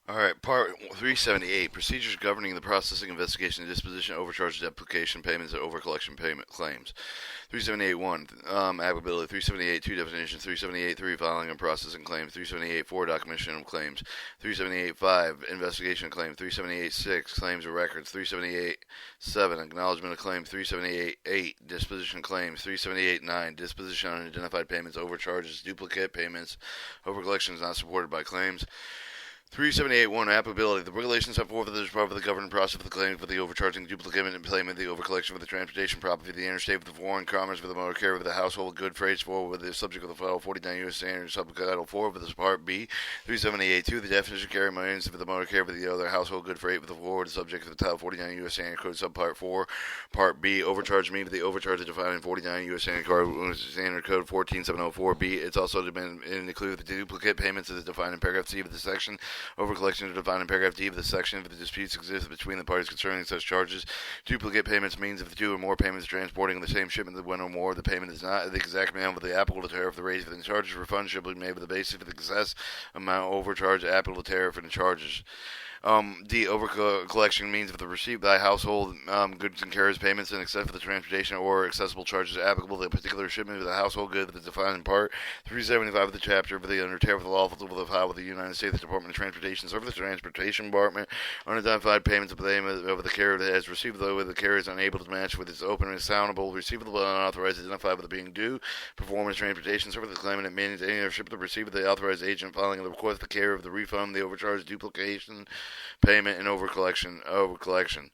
All right, Part 378, Procedures Governing the Processing, Investigation, Disposition, Overcharge, Duplication, Payments, and Overcollection Payment Claims. 378.1, Applicability. 378.2, Definition. 378.3, Filing and Processing Claims. 378.4, Documentation of Claims. 378.5, Investigation Claims. 378.6, Claims of Records. 378.7, Acknowledgement of Claims. 378.8, Disposition Claims. 378.9, Disposition on Unidentified Payments, Overcharges, Duplicate Payments, Overcollections not supported by claims. 378.1 Applicability. The regulations set forth as part of the governing process for the claim for the overcharging, duplicate, and payment, the overcollection for the transportation property, the interstate, for the foreign commerce, for the motor carrier, for the household good freights, for with the subject of the file 49 U.S. Standard Subtitle 4 for this Part B. 378.2 The definition of carrier means for the motor carrier, for the other household good freight, with the forward subject of the Title 49 U.S. Standard Code Subpart 4. Part B. Overcharge means the overcharge is defined in 49 U.S. Standard Code 14704B. It's also been included the duplicate payments as defined in paragraph C of the section. Overcollections are defined in paragraph D of the section. If the disputes exist between the parties concerning such charges, duplicate payments means if the two or more payments are transporting the same shipment, one or more, the payment is not the exact amount of the applicable tariff. The rate for the charges refund should be made with the basis of the excess amount overcharged applicable tariff and the charges. D. Overcollection means if the received by household goods and carriers payments in excess of the transportation or accessible charges applicable to a particular shipment of the household good that is defined in Part 375 of the chapter for the under tariff of the lawful to the file with the United States Department of Transportation, Service Transportation Department, unidentified payments of the payment of the carrier that has received though the carrier is unable to match with its open and soundable, receivable, and unauthorized identified with it being due, performance transportation service the claimant means any other shipment received the authorized agent filing the request the carrier of the refund, the overcharge, duplication, payment, and overcollection.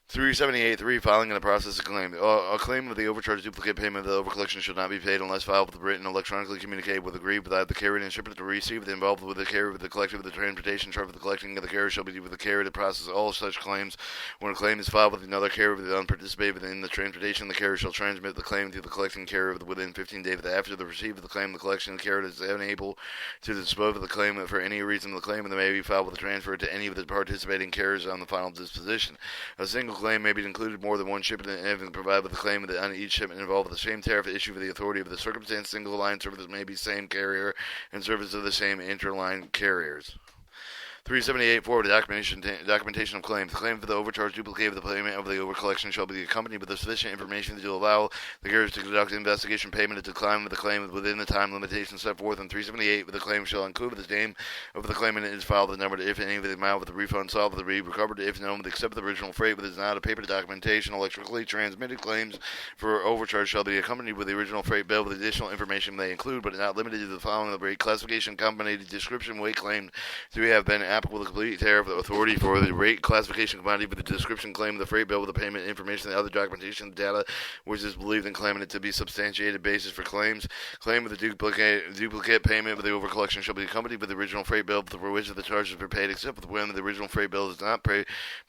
378.3 Filing in the process of claim. A claim of the overcharge, duplicate payment of the overcollection should not be paid unless filed with the written, electronically communicated with agreed without the carrier and shipper to receive the involved with the carrier with the collection of the transportation charge of the collecting of the carrier shall be with the carrier to process all such claims. When a claim is filed with another carrier with the unparticipated within the transportation, the carrier shall transmit the claim to the collecting carrier within 15 days after the receipt of the claim. The collection carrier is unable to dispose of the claim for any reason. The claim may be filed with a transfer to any of the participating carriers on the final disposition. A single claim may be included more than one shipment and even provided with the claim that on each shipment involved the same tariff issue for the authority of the circumstance. Single line services may be same carrier and services of the same interline carriers. 378.4 Documentation of claims. The claim for the overcharge duplicate of the payment of the overcollection shall be accompanied with sufficient information to allow the carriers to conduct an investigation, payment, and decline of the claim within the time limitation set forth in 378. The claim shall include the name of the claimant is filed the number if any of the amount of the refund solved with the recovered if known except the original freight but is not a paper documentation. Electrically transmitted claims for overcharge shall be accompanied with the original freight bill with additional information may include but not limited to the following: the rate classification company, the description weight claimed to have been applicable the complete tariff authority for the rate classification commodity with the description claim of the freight bill with the payment information and other documentation data which is believed in claiming it to be substantiated basis for claims. Claim of the duplicate payment of the overcollection shall be accompanied with the original freight bill for which the charges were paid except when the original freight bill is not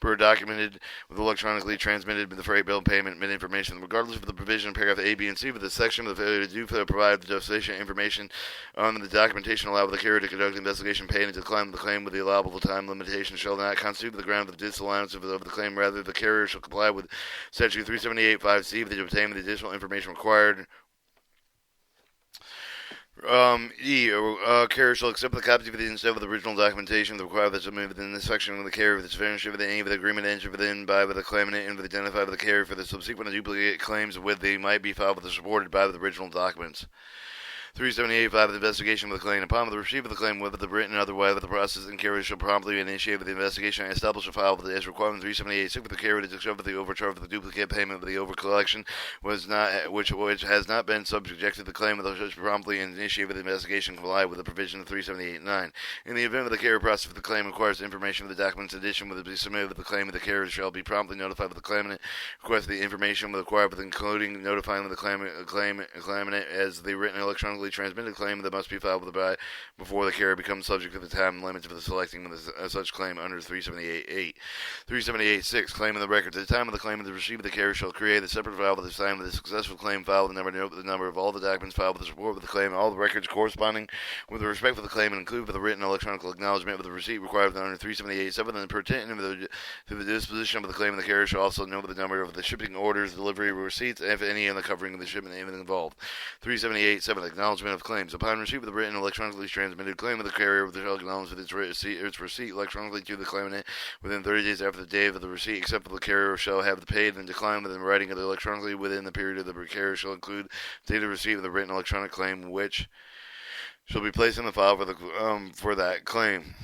documented with electronically transmitted with the freight bill payment information. Regardless of the provision in paragraph A, B, and C for the section of the failure to do provide the destination information on the documentation allow the carrier to conduct the investigation, pay, and decline the claim with the allowable time limitation shall not constitute the ground of disallowance of the claim. Rather, the carrier shall comply with Section 378.5C if they obtain the additional information required. Carrier shall accept the copies of the instead of the original documentation of the required that's submitted within this section of the carrier with its finished with any of the agreement entered within by the claimant and with identified by the carrier for the subsequent duplicate claims with they might be filed with the supported by the original documents. 378.5 The investigation of the claim. Upon the receipt of the claim, whether the written or otherwise, the process and carrier shall promptly initiate the investigation and establish a file as required in 378.6 for the carrier to discover the overcharge of the duplicate payment of the overcollection which has not been subjected to the claim, the judge promptly initiate the investigation comply with the provision of 378.9. In the event of the carrier process of the claim requires information of the documents in addition with it be submitted with the claim, the carrier shall be promptly notified with the claimant, request the information required with including notifying the claimant as the written electronically transmitted claim that must be filed with the before the carrier becomes subject to the time limits for the selecting of such claim under 378.8. 378.6 Claim in the records. At the time of the claim of the receipt, the carrier shall create a separate file with the time of the successful claim file, the number of all the documents filed with the support of the claim, all the records corresponding with the respect for the claim, and include for the written electronic acknowledgement of the receipt required under 378.7 and pertinent to the disposition of the claim. The carrier shall also note the number of the shipping orders, delivery receipts, if any, and the covering of the shipment involved. 378.7 Acknowledgement acknowledgement of claims. Upon receipt of the written electronically transmitted claim of the carrier, the shall acknowledge with its receipt electronically to the claimant within 30 days after the date of the receipt, except for the carrier shall have paid and declined within writing of it electronically within the period of the carrier shall include the date of receipt of the written electronic claim, which shall be placed in the file for that claim.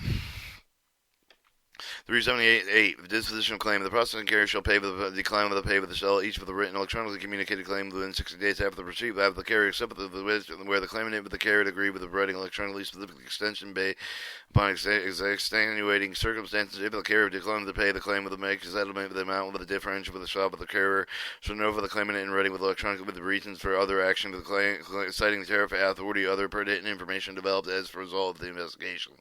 378.8. The disposition of claim. The processing carrier shall pay for the decline of the pay for the shall each of the written electronically communicated claim within 60 days after the receipt of the carrier, except where the claimant with the carrier agree with the writing electronically specific extension bay upon extenuating circumstances. If the carrier declines to pay the claim with the make settlement with the amount of the differential with the shop of the carrier shall notify the claimant in writing with electronically with the reasons for other action to the claim, citing the tariff authority other pertinent information developed as a result of the investigation.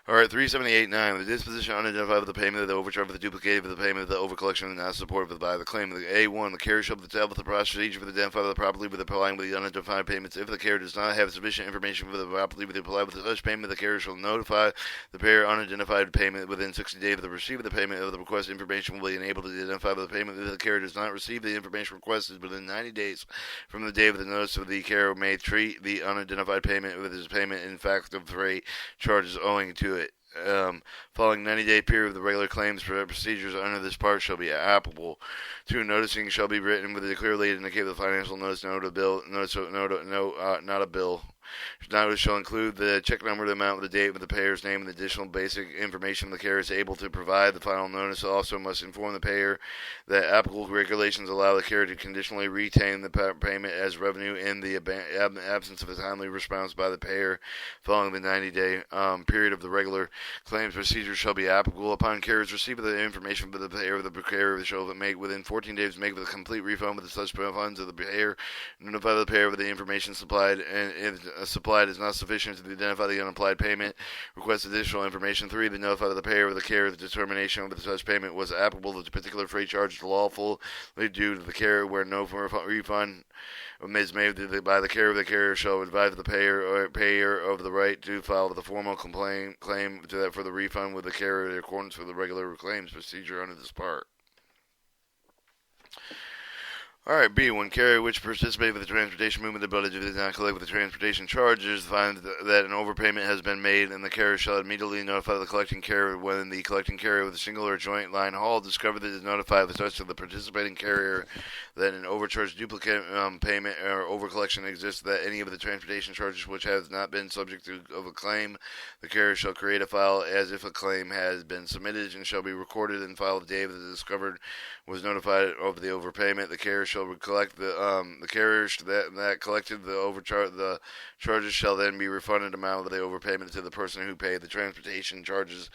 Alright, 378.9. The disposition unidentified with the payment of the overcharge of the duplicate of the payment of the overcollection and not supported by the claim. A1. The carrier shall develop with the procedure for the identify the properly with applying with the unidentified payments. If the carrier does not have sufficient information for the properly with apply with such payment, the carrier shall notify the payer unidentified payment within 60 days of the receipt of the payment of the request. Information will be enabled to identify the payment. If the carrier does not receive the information requested within 90 days from the day of the notice of the carrier may treat the unidentified payment with his payment in fact of freight charges owing to it. Following 90-day period of the regular claims procedures under this part shall be applicable. 2. Noticing shall be written with a clearly indicate the financial notice, not a bill. Notice shall include the check number, the amount, the date with the payer's name, and the additional basic information the carrier is able to provide. The final notice also must inform the payer that applicable regulations allow the carrier to conditionally retain the payment as revenue in the absence of a timely response by the payer following the 90-day period of the regular claims procedure shall be applicable. Upon carrier's receipt of the information from the payer, the carrier shall make within 14 days make with a complete refund with such funds of the payer. Notify the payer with the information supplied, and if supplied is not sufficient to identify the unapplied payment, request additional information. 3. The notify the payer of the carrier the determination of such payment was applicable to the particular freight charge lawfully due to the carrier where no refund is made by the carrier. The carrier shall advise the payer of the right to file the formal claim for the refund with the carrier in accordance with the regular claims procedure under this part. Alright, B. When carrier which participated with the transportation movement but did not collect with the transportation charges finds that an overpayment has been made, and the carrier shall immediately notify the collecting carrier when the collecting carrier with a single or joint line haul discovered that is notified the such of the participating carrier that an overcharge duplicate payment or overcollection exists, that any of the transportation charges which has not been subject of a claim, the carrier shall create a file as if a claim has been submitted and shall be recorded and filed the day that the discovered was notified of the overpayment. The carrier shall collect the carrier that collected the overcharge. The charges shall then be refunded amount of the overpayment to the person who paid the transportation charges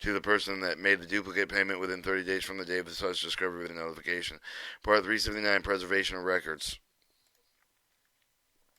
to the person that made the duplicate payment within 30 days from the day of the such discovery with a notification. Part 379, Preservation of Records.